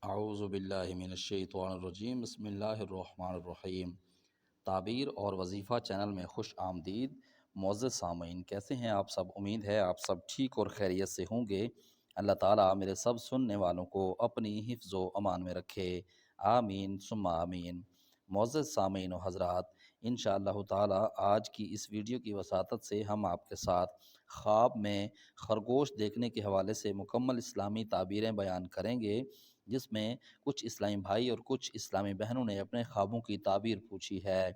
اعوذ باللہ من الشیطان الرجیم، بسم اللہ الرحمن الرحیم۔ تعبیر اور وظیفہ چینل میں خوش آمدید۔ معزز سامعین، کیسے ہیں آپ سب؟ امید ہے آپ سب ٹھیک اور خیریت سے ہوں گے۔ اللہ تعالیٰ میرے سب سننے والوں کو اپنی حفظ و امان میں رکھے، آمین ثم آمین۔ معزز سامعین و حضرات، انشاءاللہ تعالیٰ آج کی اس ویڈیو کی وساطت سے ہم آپ کے ساتھ خواب میں خرگوش دیکھنے کے حوالے سے مکمل اسلامی تعبیریں بیان کریں گے، جس میں کچھ اسلامی بھائی اور کچھ اسلامی بہنوں نے اپنے خوابوں کی تعبیر پوچھی ہے۔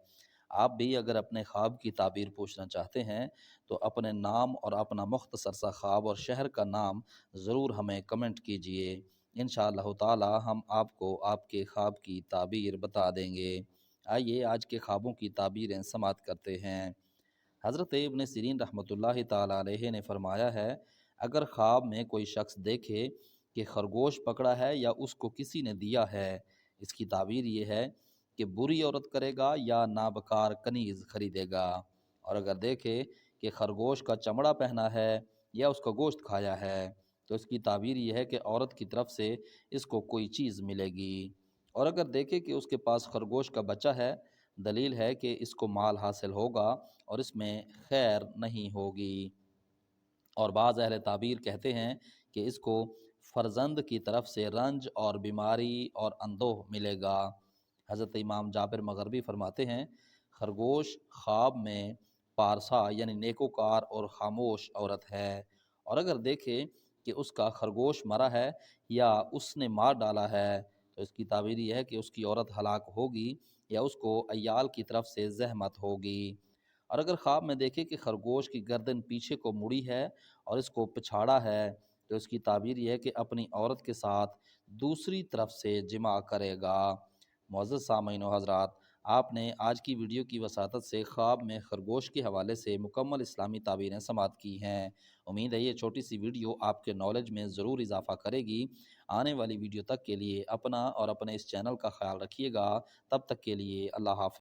آپ بھی اگر اپنے خواب کی تعبیر پوچھنا چاہتے ہیں تو اپنے نام اور اپنا مختصر سا خواب اور شہر کا نام ضرور ہمیں کمنٹ کیجئے۔ انشاءاللہ تعالی ہم آپ کو آپ کے خواب کی تعبیر بتا دیں گے۔ آئیے آج کے خوابوں کی تعبیریں سماعت کرتے ہیں۔ حضرت ابن سیرین رحمۃ اللہ تعالی علیہ نے فرمایا ہے، اگر خواب میں کوئی شخص دیکھے کہ خرگوش پکڑا ہے یا اس کو کسی نے دیا ہے، اس کی تعبیر یہ ہے کہ بری عورت کرے گا یا نابکار کنیز خریدے گا۔ اور اگر دیکھے کہ خرگوش کا چمڑا پہنا ہے یا اس کا گوشت کھایا ہے تو اس کی تعبیر یہ ہے کہ عورت کی طرف سے اس کو کوئی چیز ملے گی۔ اور اگر دیکھے کہ اس کے پاس خرگوش کا بچہ ہے، دلیل ہے کہ اس کو مال حاصل ہوگا اور اس میں خیر نہیں ہوگی۔ اور بعض اہل تعبیر کہتے ہیں کہ اس کو فرزند کی طرف سے رنج اور بیماری اور اندوہ ملے گا۔ حضرت امام جابر مغربی فرماتے ہیں، خرگوش خواب میں پارسا یعنی نیکوکار اور خاموش عورت ہے، اور اگر دیکھے کہ اس کا خرگوش مرا ہے یا اس نے مار ڈالا ہے تو اس کی تعبیر یہ ہے کہ اس کی عورت ہلاک ہوگی یا اس کو عیال کی طرف سے زحمت ہوگی۔ اور اگر خواب میں دیکھے کہ خرگوش کی گردن پیچھے کو مڑی ہے اور اس کو پچھاڑا ہے تو اس کی تعبیر یہ ہے کہ اپنی عورت کے ساتھ دوسری طرف سے جمع کرے گا۔ معزز سامعین و حضرات، آپ نے آج کی ویڈیو کی وساطت سے خواب میں خرگوش کے حوالے سے مکمل اسلامی تعبیریں سماعت کی ہیں۔ امید ہے یہ چھوٹی سی ویڈیو آپ کے نالج میں ضرور اضافہ کرے گی۔ آنے والی ویڈیو تک کے لیے اپنا اور اپنے اس چینل کا خیال رکھیے گا۔ تب تک کے لیے اللہ حافظ۔